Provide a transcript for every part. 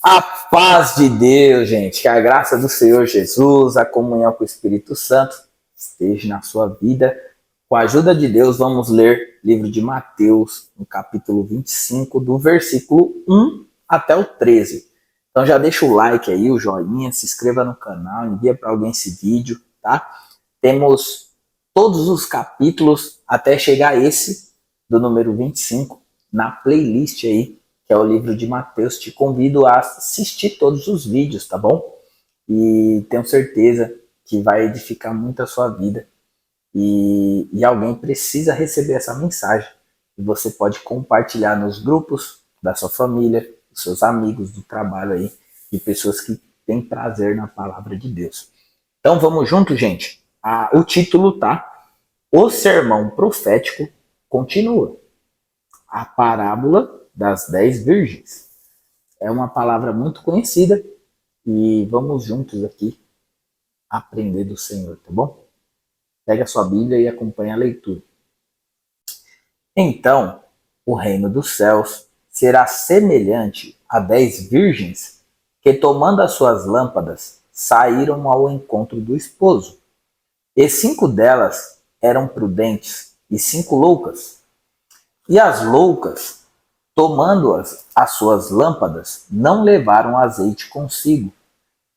A paz de Deus, gente, que a graça do Senhor Jesus, a comunhão com o Espírito Santo esteja na sua vida. Com a ajuda de Deus, vamos ler o livro de Mateus, no capítulo 25, do versículo 1 até o 13. Então já deixa o like aí, o joinha, se inscreva no canal, envia para alguém esse vídeo, tá? Temos todos os capítulos até chegar a esse, do número 25, na playlist aí, que é o livro de Mateus. Te convido a assistir todos os vídeos, tá bom? E tenho certeza que vai edificar muito a sua vida. E alguém precisa receber essa mensagem. E você pode compartilhar nos grupos da sua família, dos seus amigos, do trabalho aí, de pessoas que têm prazer na palavra de Deus. Então vamos junto, gente? O título tá: O Sermão Profético continua. A parábola das 10 virgens. É uma palavra muito conhecida e vamos juntos aqui aprender do Senhor, tá bom? Pega a sua Bíblia e acompanha a leitura. Então, o reino dos céus será semelhante a 10 virgens que, tomando as suas lâmpadas, saíram ao encontro do esposo. E 5 delas eram prudentes e 5 loucas. E as loucas, tomando as suas lâmpadas, não levaram azeite consigo,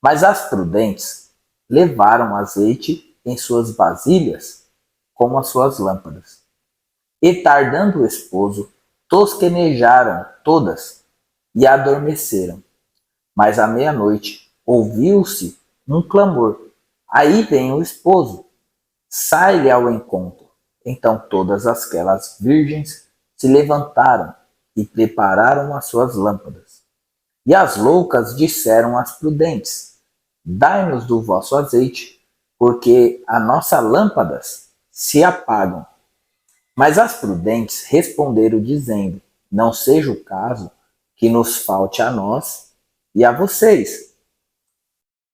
mas as prudentes levaram azeite em suas vasilhas, como as suas lâmpadas. E tardando o esposo, tosquenejaram todas e adormeceram. Mas à meia-noite ouviu-se um clamor: aí vem o esposo, sai-lhe ao encontro. Então todas aquelas virgens se levantaram e prepararam as suas lâmpadas. E as loucas disseram às prudentes: dai-nos do vosso azeite, porque as nossas lâmpadas se apagam. Mas as prudentes responderam dizendo: não seja o caso que nos falte a nós e a vocês.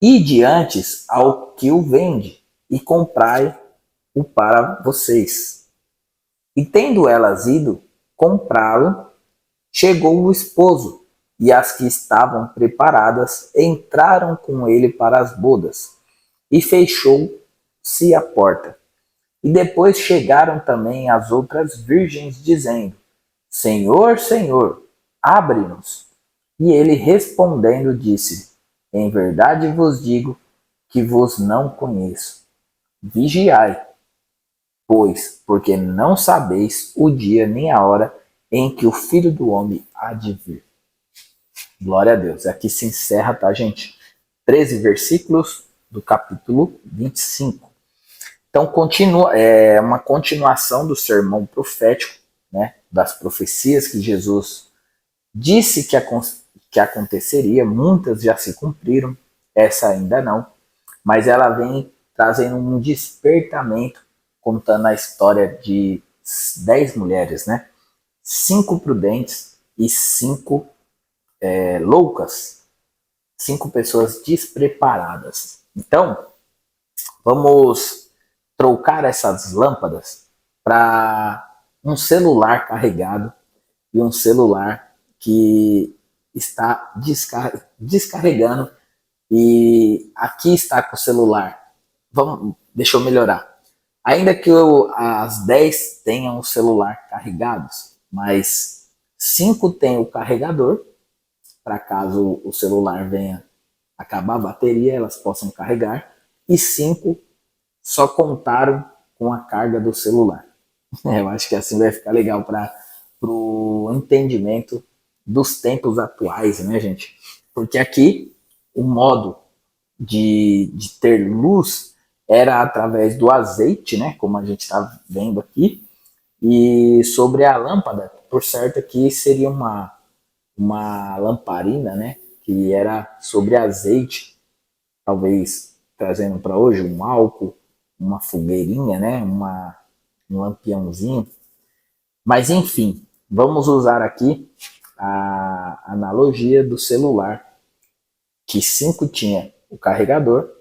Ide antes ao que o vende e comprai-o para vocês. E tendo elas ido comprá-lo, chegou o esposo, e as que estavam preparadas entraram com ele para as bodas, e fechou-se a porta. E depois chegaram também as outras virgens, dizendo: Senhor, Senhor, abre-nos. E ele respondendo disse: em verdade vos digo que vos não conheço. Vigiai, pois, porque não sabeis o dia nem a hora em que o Filho do Homem há de vir. Glória a Deus. Aqui se encerra, tá, gente? 13 versículos do capítulo 25. Então, é uma continuação do sermão profético, né, das profecias que Jesus disse que aconteceria. Muitas já se cumpriram, essa ainda não, mas ela vem trazendo um despertamento, contando a história de 10 mulheres, né? 5 prudentes e 5 loucas, 5 pessoas despreparadas. Então, vamos trocar essas lâmpadas para um celular carregado e um celular que está descarregando. E aqui está com o celular. Deixa eu melhorar. Ainda que as 10 tenham o celular carregados, mas 5 têm o carregador, para caso o celular venha acabar a bateria, elas possam carregar, e 5 só contaram com a carga do celular. Eu acho que assim vai ficar legal para o entendimento dos tempos atuais, né, gente? Porque aqui o modo de ter luz era através do azeite, né, como a gente está vendo aqui, e sobre a lâmpada, por certo aqui seria uma lamparina, né, que era sobre azeite, talvez trazendo para hoje um álcool, uma fogueirinha, né, um lampiãozinho. Mas enfim, vamos usar aqui a analogia do celular, que 5 tinha o carregador,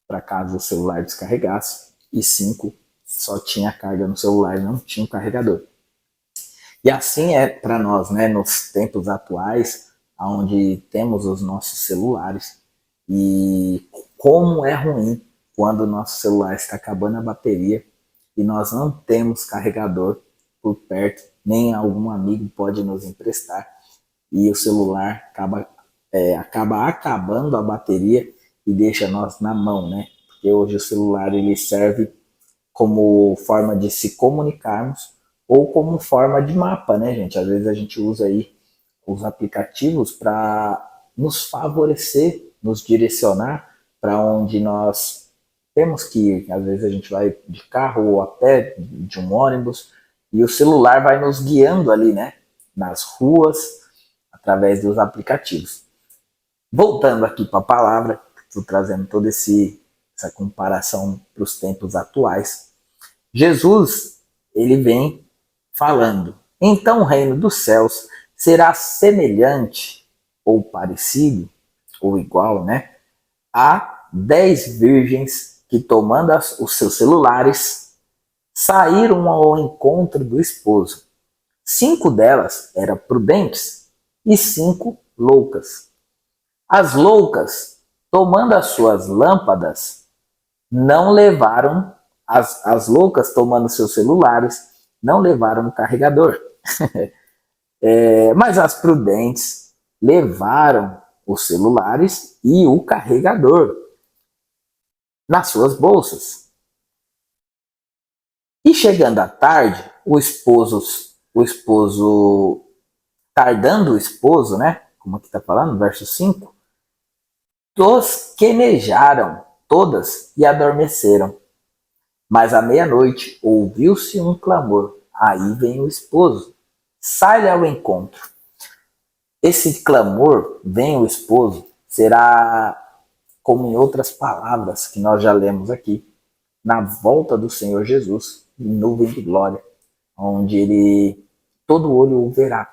para caso o celular descarregasse, e 5 só tinha carga no celular e não tinha o carregador. E assim é para nós, né, nos tempos atuais, onde temos os nossos celulares, e como é ruim quando o nosso celular está acabando a bateria e nós não temos carregador por perto, nem algum amigo pode nos emprestar, e o celular acaba acabando a bateria e deixa nós na mão, né? Porque hoje o celular ele serve como forma de se comunicarmos ou como forma de mapa, né, gente? Às vezes a gente usa aí os aplicativos para nos favorecer, nos direcionar para onde nós temos que ir. Às vezes a gente vai de carro ou a pé, de um ônibus, e o celular vai nos guiando ali, né? Nas ruas, através dos aplicativos. Voltando aqui para a palavra, estou trazendo toda essa comparação para os tempos atuais. Jesus, ele vem falando: então o reino dos céus será semelhante ou parecido, ou igual, né, a 10 virgens que, tomando os seus celulares, saíram ao encontro do esposo. 5 delas eram prudentes e 5 loucas. As loucas, tomando as suas lâmpadas, não levaram, as loucas tomando seus celulares, não levaram o carregador. Mas as prudentes levaram os celulares e o carregador nas suas bolsas. E chegando à tarde, o esposo, tardando o esposo, né? Como aqui está falando, verso 5, tosquenejaram todas e adormeceram. Mas à meia-noite ouviu-se um clamor. Aí vem o esposo. Sai-lhe ao encontro. Esse clamor, vem o esposo, será como em outras palavras que nós já lemos aqui, na volta do Senhor Jesus, em nuvem de glória, onde ele, todo olho o verá.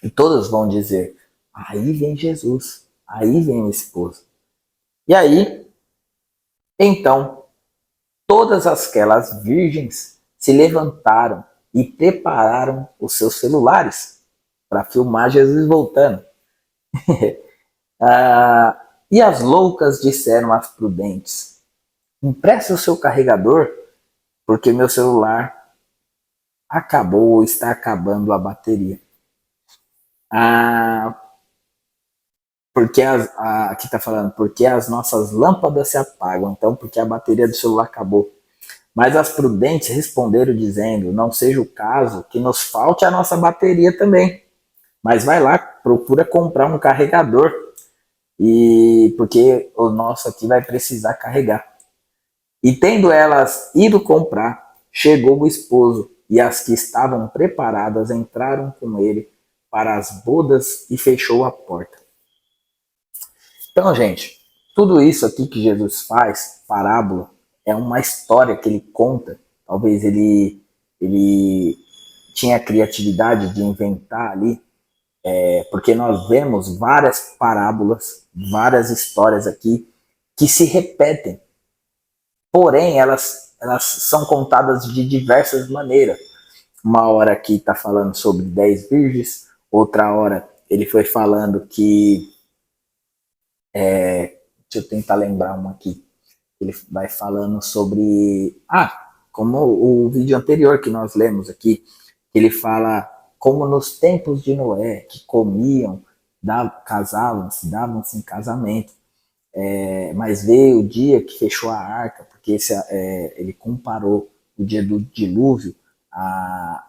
E todos vão dizer: aí vem Jesus, aí vem o esposo. E aí, então, todas aquelas virgens se levantaram e prepararam os seus celulares para filmar Jesus voltando. E as loucas disseram às prudentes: empreste o seu carregador, porque meu celular acabou ou está acabando a bateria. Aqui está falando, porque as nossas lâmpadas se apagam, então porque a bateria do celular acabou. Mas as prudentes responderam dizendo: não seja o caso que nos falte a nossa bateria também, mas vai lá, procura comprar um carregador, e porque o nosso aqui vai precisar carregar. E tendo elas ido comprar, chegou o esposo, e as que estavam preparadas entraram com ele para as bodas e fechou a porta. Então, gente, tudo isso aqui que Jesus faz, parábola, é uma história que ele conta. Talvez ele tinha a criatividade de inventar ali, porque nós vemos várias parábolas, várias histórias aqui que se repetem. Porém, elas são contadas de diversas maneiras. Uma hora aqui está falando sobre 10 virgens, outra hora ele foi falando que... deixa eu tentar lembrar uma aqui. Ele vai falando sobre... como o vídeo anterior que nós lemos aqui, ele fala como nos tempos de Noé, que comiam, casavam-se, davam-se em casamento. Mas veio o dia que fechou a arca, porque ele comparou o dia do dilúvio a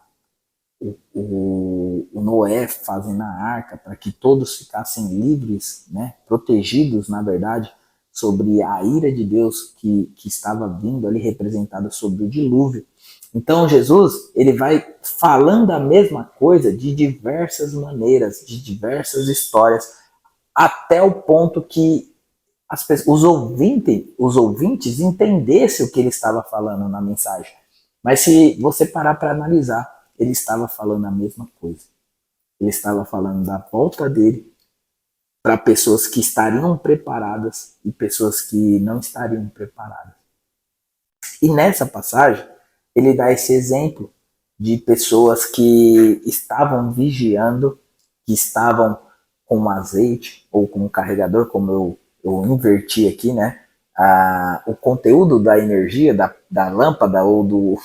o Noé fazendo a arca para que todos ficassem livres, né, protegidos, na verdade, sobre a ira de Deus que estava vindo ali representada sobre o dilúvio. Então Jesus, ele vai falando a mesma coisa de diversas maneiras, de diversas histórias, até o ponto que os ouvintes entendessem o que ele estava falando na mensagem. Mas se você parar para analisar, ele estava falando a mesma coisa. Ele estava falando da volta dele para pessoas que estariam preparadas e pessoas que não estariam preparadas. E nessa passagem, ele dá esse exemplo de pessoas que estavam vigiando, que estavam com azeite ou com um carregador, como eu inverti aqui, né? O conteúdo da energia da lâmpada ou do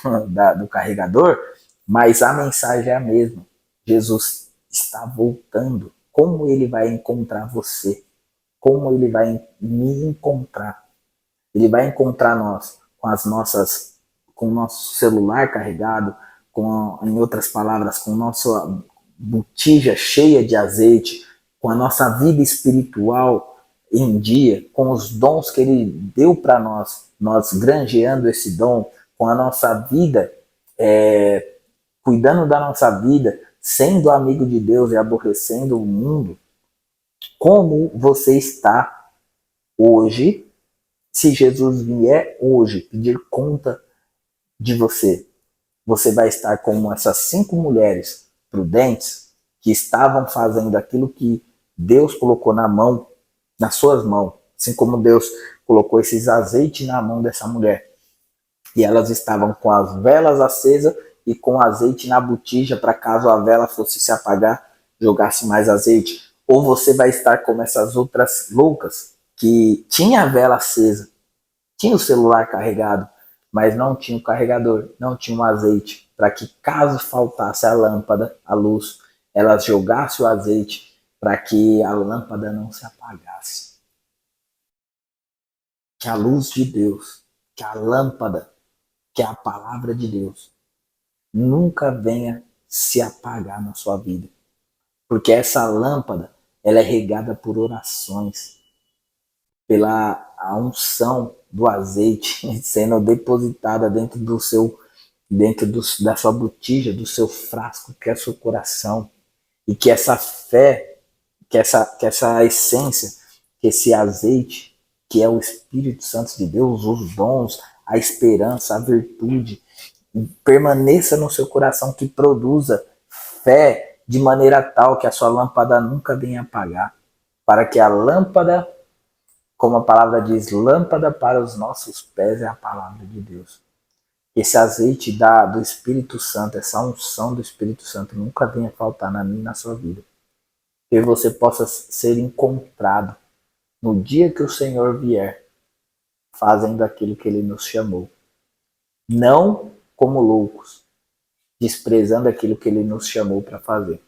carregador, mas a mensagem é a mesma. Jesus está voltando. Como ele vai encontrar você? Como ele vai me encontrar? Ele vai encontrar nós com o nosso celular carregado, em outras palavras, com nossa botija cheia de azeite, com a nossa vida espiritual em dia, com os dons que ele deu para nós granjeando esse dom, com a nossa vida, cuidando da nossa vida, sendo amigo de Deus e aborrecendo o mundo. Como você está hoje? Se Jesus vier hoje pedir conta de você, você vai estar como essas 5 mulheres prudentes que estavam fazendo aquilo que Deus colocou nas suas mãos, assim como Deus colocou esses azeites na mão dessa mulher. E elas estavam com as velas acesas e com azeite na botija para caso a vela fosse se apagar, jogasse mais azeite. Ou você vai estar como essas outras loucas que tinha a vela acesa, tinha o celular carregado, mas não tinha o carregador, não tinha o azeite, para que caso faltasse a lâmpada, a luz, elas jogassem o azeite para que a lâmpada não se apagasse. Que a luz de Deus, que a lâmpada, que é a palavra de Deus, nunca venha se apagar na sua vida. Porque essa lâmpada, ela é regada por orações, pela a unção do azeite sendo depositada dentro da sua botija, do seu frasco, que é o seu coração, e que essa fé, que essa essência, que esse azeite, que é o Espírito Santo de Deus, os dons, a esperança, a virtude, permaneça no seu coração, que produza fé de maneira tal que a sua lâmpada nunca venha apagar, para que a lâmpada, como a palavra diz, lâmpada para os nossos pés é a palavra de Deus. Esse azeite do Espírito Santo, essa unção do Espírito Santo nunca venha faltar na minha e na sua vida. Que você possa ser encontrado no dia que o Senhor vier, fazendo aquilo que ele nos chamou. Não como loucos, desprezando aquilo que ele nos chamou para fazer.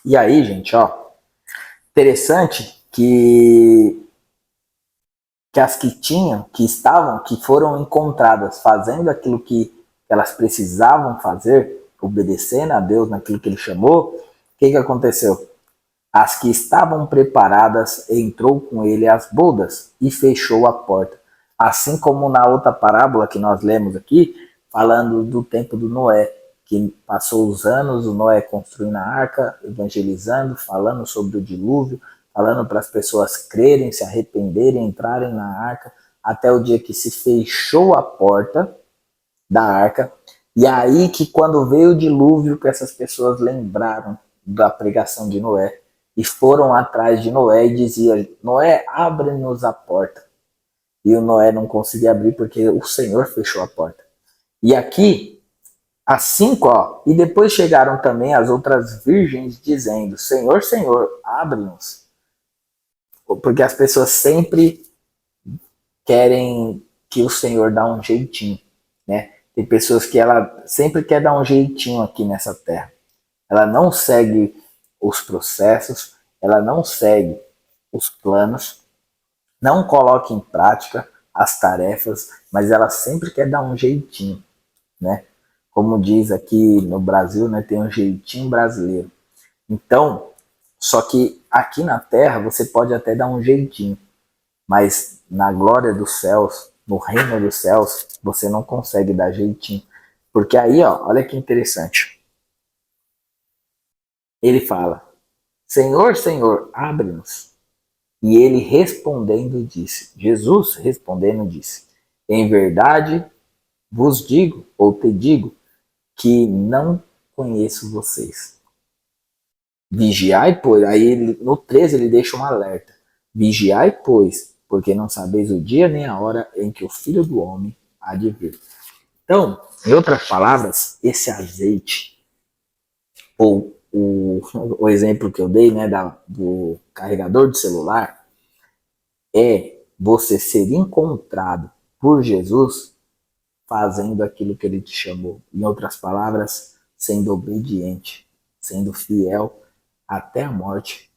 E aí, gente, interessante que as que foram encontradas fazendo aquilo que elas precisavam fazer, obedecendo a Deus naquilo que ele chamou, o que aconteceu? As que estavam preparadas entrou com ele às bodas e fechou a porta. Assim como na outra parábola que nós lemos aqui, falando do tempo do Noé, que passou os anos, o Noé construindo a arca, evangelizando, falando sobre o dilúvio, falando para as pessoas crerem, se arrependerem, entrarem na arca, até o dia que se fechou a porta da arca. E aí que quando veio o dilúvio, que essas pessoas lembraram da pregação de Noé e foram atrás de Noé e diziam: Noé, abre-nos a porta. E o Noé não conseguia abrir porque o Senhor fechou a porta. E aqui, as 5, e depois chegaram também as outras virgens dizendo: Senhor, Senhor, abre-nos. Porque as pessoas sempre querem que o Senhor dá um jeitinho, né? Tem pessoas que ela sempre quer dar um jeitinho aqui nessa terra. Ela não segue os processos, ela não segue os planos, não coloca em prática as tarefas, mas ela sempre quer dar um jeitinho, né? Como diz aqui no Brasil, né, tem um jeitinho brasileiro. Então, só que aqui na terra você pode até dar um jeitinho, mas na glória dos céus, no reino dos céus, você não consegue dar jeitinho. Porque aí, olha que interessante. Ele fala: Senhor, Senhor, abre-nos. E ele respondendo disse, Jesus respondendo disse: em verdade vos digo, ou te digo, que não conheço vocês. Vigiai, pois. Aí no 13 ele deixa um alerta. Vigiai, pois, porque não sabeis o dia nem a hora em que o Filho do Homem há de vir. Então, em outras palavras, esse azeite, ou o exemplo que eu dei, né, do carregador de celular, é você ser encontrado por Jesus fazendo aquilo que ele te chamou. Em outras palavras, sendo obediente, sendo fiel até a morte,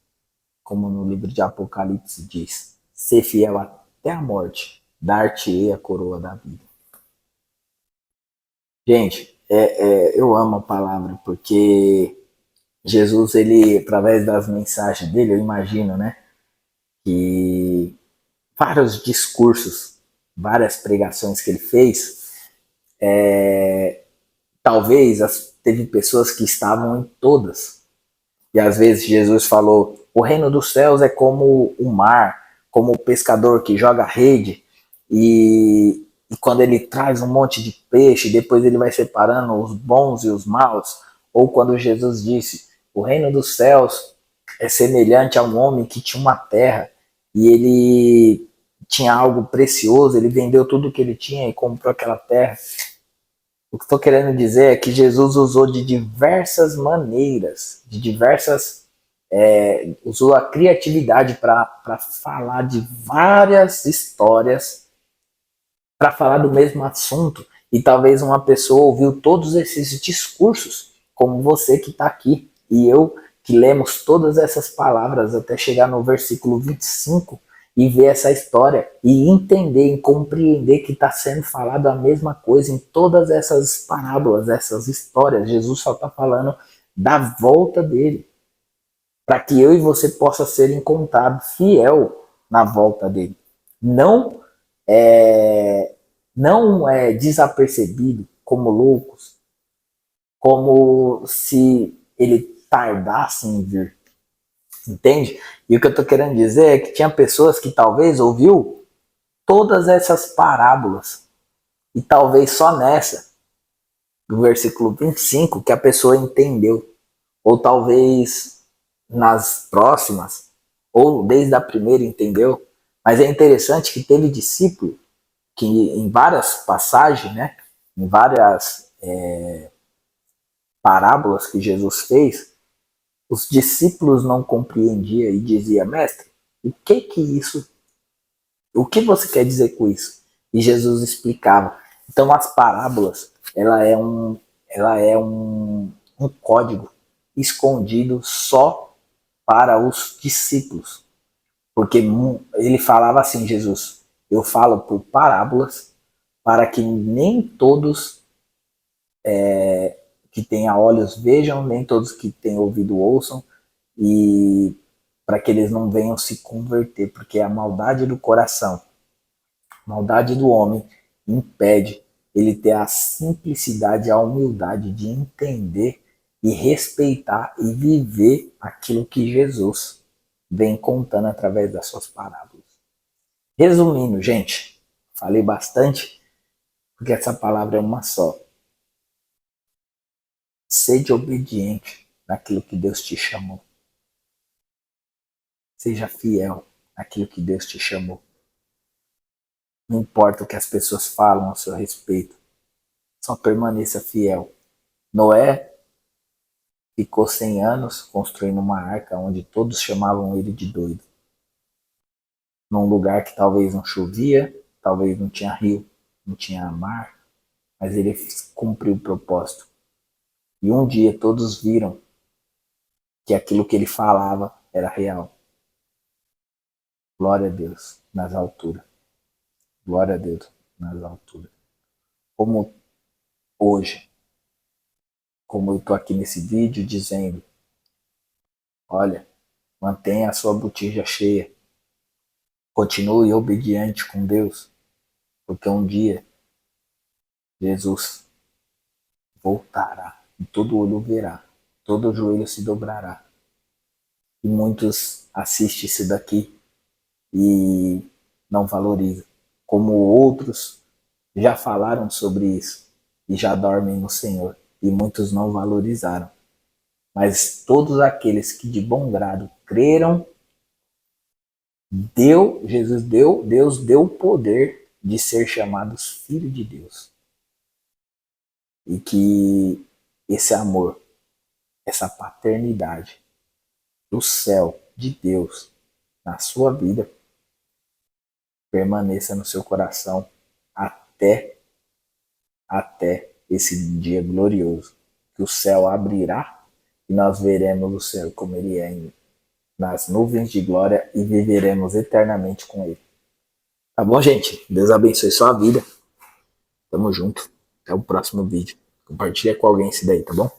como no livro de Apocalipse diz. Ser fiel até a morte, dar-te-ei a coroa da vida. Gente, eu amo a palavra porque Jesus, ele, através das mensagens dele, eu imagino, né, que vários discursos, várias pregações que ele fez, talvez teve pessoas que estavam em todas. E às vezes Jesus falou: o reino dos céus é como o mar, como o pescador que joga rede e quando ele traz um monte de peixe, depois ele vai separando os bons e os maus. Ou quando Jesus disse: o reino dos céus é semelhante a um homem que tinha uma terra e ele tinha algo precioso, ele vendeu tudo que ele tinha e comprou aquela terra. O que estou querendo dizer é que Jesus usou de diversas maneiras, usou a criatividade para falar de várias histórias, para falar do mesmo assunto. E talvez uma pessoa ouviu todos esses discursos, como você que está aqui, e eu que lemos todas essas palavras até chegar no versículo 25 e ver essa história e entender e compreender que está sendo falado a mesma coisa em todas essas parábolas, essas histórias. Jesus só está falando da volta dele, para que eu e você possa ser encontrado fiel na volta dele. Não não é desapercebido como loucos, como se ele tardasse em vir. Entende? E o que eu estou querendo dizer é que tinha pessoas que talvez ouviu todas essas parábolas e talvez só nessa, do versículo 25, que a pessoa entendeu. Ou talvez nas próximas, ou desde a primeira entendeu. Mas é interessante que teve discípulo que em várias passagens, né, em várias parábolas que Jesus fez, os discípulos não compreendiam e dizia: mestre, o que você quer dizer com isso? E Jesus explicava. Então as parábolas, ela é um código escondido só para os discípulos. Porque ele falava assim, Jesus: eu falo por parábolas para que nem todos que tenham olhos vejam, nem todos que tenham ouvido ouçam, e para que eles não venham se converter, porque a maldade do coração, a maldade do homem impede ele ter a simplicidade, a humildade de entender e respeitar e viver aquilo que Jesus vem contando através das suas parábolas. Resumindo, gente, falei bastante, porque essa palavra é uma só. Seja obediente naquilo que Deus te chamou. Seja fiel naquilo que Deus te chamou. Não importa o que as pessoas falam a seu respeito. Só permaneça fiel. Noé ficou 100 anos construindo uma arca onde todos chamavam ele de doido. Num lugar que talvez não chovia, talvez não tinha rio, não tinha mar, mas ele cumpriu o propósito. E um dia todos viram que aquilo que ele falava era real. Glória a Deus nas alturas. Glória a Deus nas alturas. Como hoje, como eu estou aqui nesse vídeo dizendo, olha, mantenha a sua botija cheia. Continue obediente com Deus, porque um dia Jesus voltará e todo olho verá, todo joelho se dobrará. E muitos assistem isso daqui e não valorizam, como outros já falaram sobre isso e já dormem no Senhor, e muitos não valorizaram. Mas todos aqueles que de bom grado creram, Deus deu o poder de ser chamados filhos de Deus. E que esse amor essa paternidade do céu, de Deus, na sua vida, permaneça no seu coração até, até esse dia glorioso, que o céu abrirá e nós veremos o céu como ele é nas nuvens de glória e viveremos eternamente com ele. Tá bom, gente? Deus abençoe sua vida. Tamo junto. Até o próximo vídeo. Compartilha com alguém esse daí, tá bom?